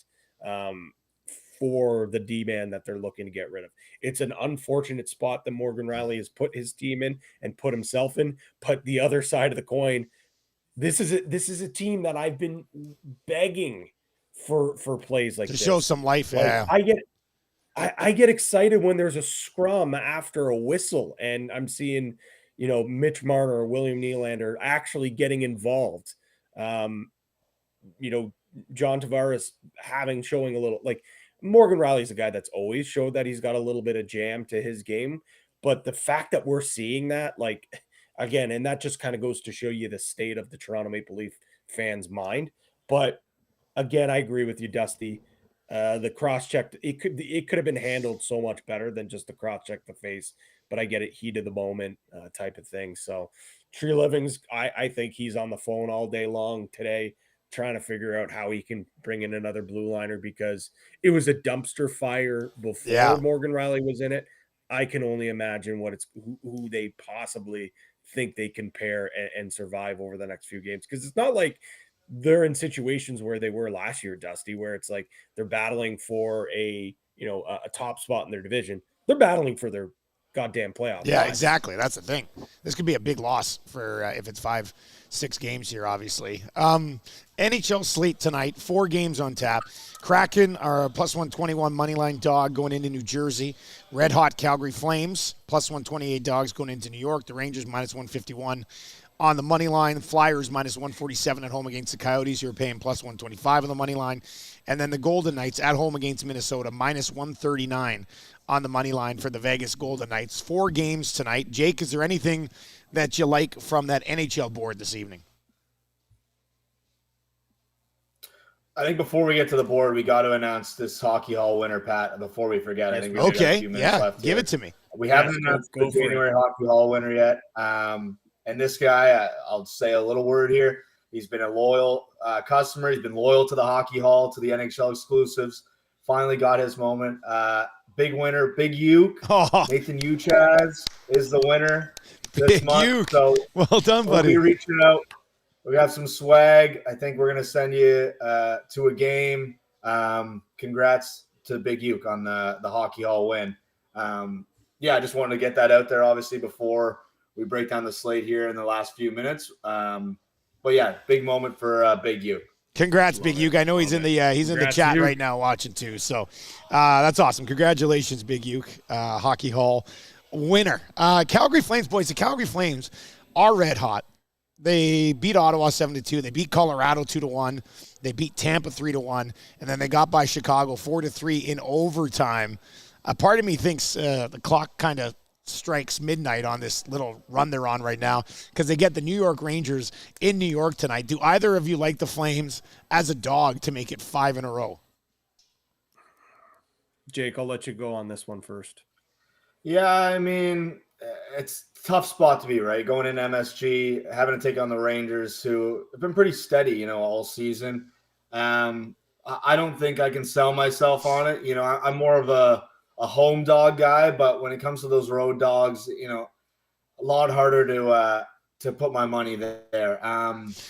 for the D-man that they're looking to get rid of. It's an unfortunate spot that Morgan Riley has put his team in and put himself in. But the other side of the coin, this is a team that I've been begging for plays like to this. Show some life. Yeah, I get excited when there's a scrum after a whistle, and I'm seeing Mitch Marner or William Nylander actually getting involved. John Tavares showing a little, like, Morgan Riley's a guy that's always showed that he's got a little bit of jam to his game, but the fact that we're seeing that, like, again, and that just kind of goes to show you the state of the Toronto Maple Leaf fans' mind. But again, I agree with you, Dusty. The cross-check, it could have been handled so much better than just the cross-check the face, but I get it, heat of the moment type of thing. So Treliving's, I think he's on the phone all day long today trying to figure out how he can bring in another blue liner, because it was a dumpster fire before Morgan Riley was in it. I can only imagine who they possibly think they can pair and survive over the next few games, because it's not like they're in situations where they were last year, Dusty, where it's like they're battling for a top spot in their division. They're battling for their goddamn playoff. Yeah, exactly. That's the thing. This could be a big loss for if it's 5-6 games here, obviously. NHL slate tonight, 4 games on tap. Kraken are a plus 121 moneyline dog going into New Jersey. Red hot Calgary Flames, plus 128 dogs going into New York. The Rangers minus 151 on the money line. Flyers minus 147 at home against the Coyotes. You're paying plus 125 on the money line. And then the Golden Knights at home against Minnesota, minus 139 on the money line for the Vegas Golden Knights. 4 games tonight. Jake, is there anything that you like from that NHL board this evening? I think before we get to the board, we got to announce this Hockey Hall winner, Pat, before we forget. I think we've got a few minutes left give here. it to me. We haven't announced the January Hockey Hall winner yet. And this guy, I'll say a little word here. He's been a loyal customer. He's been loyal to the Hockey Hall, to the NHL exclusives. Finally got his moment. Big winner, Big Uke. Oh. Nathan Uchaz is the winner this month. Uke. So well done, buddy. We'll be reaching out We got some swag. I think we're going to send you to a game. Congrats to Big Uke on the Hockey Hall win. I just wanted to get that out there, obviously, before we break down the slate here in the last few minutes. Big moment for Big Uke. Congrats, Big Uke. I know he's in the chat right now watching too. So that's awesome. Congratulations, Big Uke, Hockey Hall winner. Calgary Flames, boys. The Calgary Flames are red hot. They beat Ottawa 7-2. They beat Colorado 2-1. They beat Tampa 3-1, and then they got by Chicago 4-3 in overtime. A part of me thinks the clock kind of strikes midnight on this little run they're on right now because they get the New York Rangers in New York tonight. Do either of you like the Flames as a dog to make it 5 in a row? Jake, I'll let you go on this one first. Yeah, I mean, it's a tough spot to be, right? Going in MSG, having to take on the Rangers, who have been pretty steady, all season. I don't think I can sell myself on it. I'm more of a home dog guy, but when it comes to those road dogs, a lot harder to put my money there.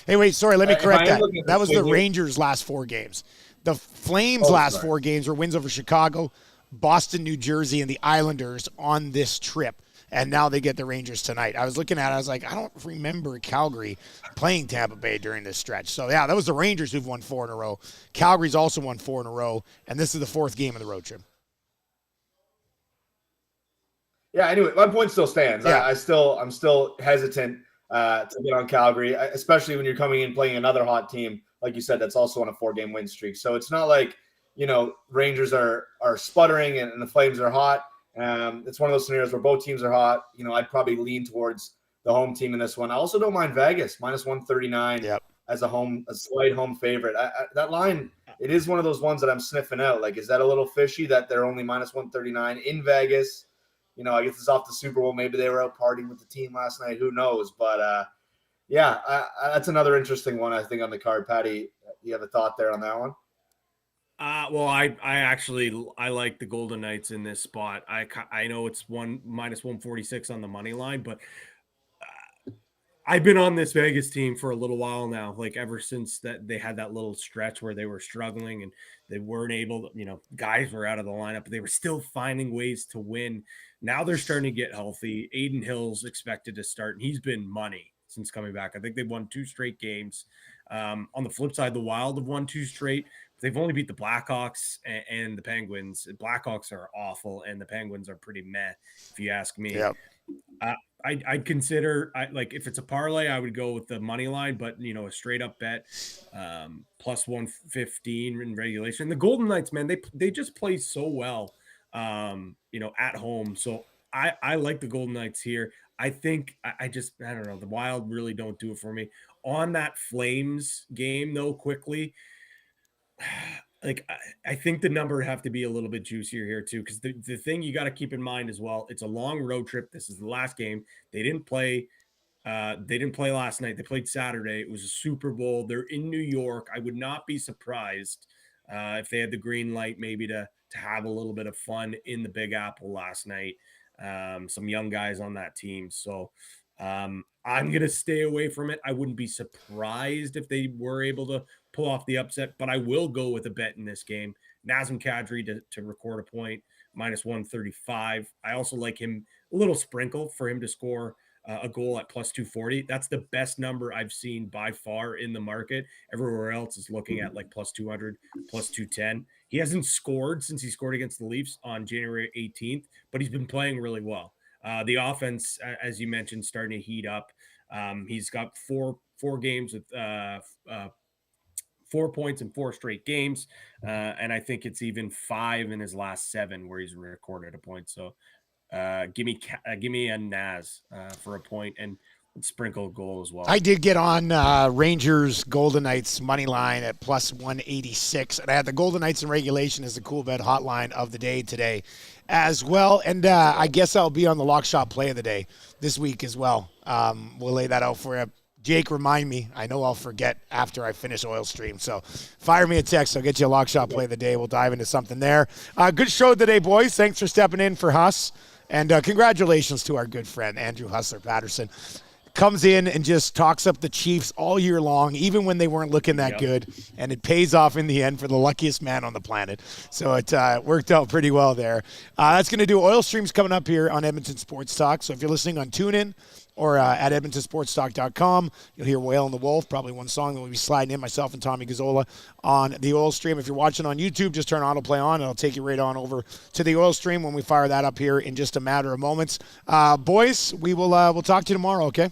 Hey, wait, sorry, let me correct that. That was the Rangers' last 4 games. The Flames' last 4 games were wins over Chicago, Boston, New Jersey, and the Islanders on this trip. And now they get the Rangers tonight. I was looking at it. I was like, I don't remember Calgary playing Tampa Bay during this stretch. So, yeah, that was the Rangers who've won 4 in a row. Calgary's also won 4 in a row, and this is the 4th game of the road trip. Yeah, anyway, my point still stands. Yeah. I'm still hesitant to get on Calgary, especially when you're coming in playing another hot team, like you said, that's also on a 4-game win streak. So it's not like, Rangers are sputtering and the Flames are hot. It's one of those scenarios where both teams are hot. I'd probably lean towards the home team in this one. I also don't mind Vegas minus 139 as a slight home favorite. That line, it is one of those ones that I'm sniffing out. Like, is that a little fishy that they're only minus 139 in Vegas? I guess it's off the Super Bowl. Maybe they were out partying with the team last night. Who knows? But that's another interesting one, I think, on the card. Patty, you have a thought there on that one? I like the Golden Knights in this spot. I know it's minus 146 on the money line, but I've been on this Vegas team for a little while now, like ever since that they had that little stretch where they were struggling and they weren't able to, guys were out of the lineup, but they were still finding ways to win. Now they're starting to get healthy. Aiden Hill's expected to start, and he's been money since coming back. I think they've won 2 straight games. On the flip side, the Wild have won 2 straight. They've only beat the Blackhawks and the Penguins. Blackhawks are awful, and the Penguins are pretty meh, if you ask me. Yep. I'd consider, if it's a parlay, I would go with the money line, but, a straight up bet, plus 115 in regulation. The Golden Knights, man, they just play so well, at home. So I like the Golden Knights here. I think I don't know. The Wild really don't do it for me. On that Flames game, though, quickly, I think the number would have to be a little bit juicier here too, because the thing you got to keep in mind as well, it's a long road trip. This is the last game. They didn't play last night. They played Saturday. It was a Super Bowl. They're in New York. I would not be surprised if they had the green light maybe to have a little bit of fun in the Big Apple last night. Some young guys on that team. So I'm going to stay away from it. I wouldn't be surprised if they were able to pull off the upset, but I will go with a bet in this game. Nazem Kadri to record a point, minus 135. I also like him, a little sprinkle for him to score a goal at plus 240. That's the best number I've seen by far in the market. Everywhere else is looking at like plus 200, plus 210. He hasn't scored since he scored against the Leafs on January 18th, but he's been playing really well. The offense, as you mentioned, starting to heat up. He's got four games with 4 points in 4 straight games. And I think it's even 5 in his last 7 where he's recorded a point. So give me a Naz for a point and sprinkle a goal as well. I did get on Rangers Golden Knights money line at plus 186. And I had the Golden Knights in regulation as the Coolbet hotline of the day today as well. And I guess I'll be on the Lock Shop play of the day this week as well. We'll lay that out for you. Jake, remind me. I know I'll forget after I finish Oil Stream. So fire me a text. I'll get you a Lock Shop play of the day. We'll dive into something there. Good show today, boys. Thanks for stepping in for Huss. And congratulations to our good friend, Andrew Hustler Patterson. comes in and just talks up the Chiefs all year long, even when they weren't looking that good, and it pays off in the end for the luckiest man on the planet. So it worked out pretty well there. That's going to do Oil Streams coming up here on Edmonton Sports Talk. So if you're listening on TuneIn or at edmontonsportstalk.com, you'll hear Whale and the Wolf, probably one song that we'll be sliding in, myself and Tommy Gazzola, on the Oil Stream. If you're watching on YouTube, just turn autoplay on, and I'll take you right on over to the Oil Stream when we fire that up here in just a matter of moments. Boys, we'll talk to you tomorrow, okay?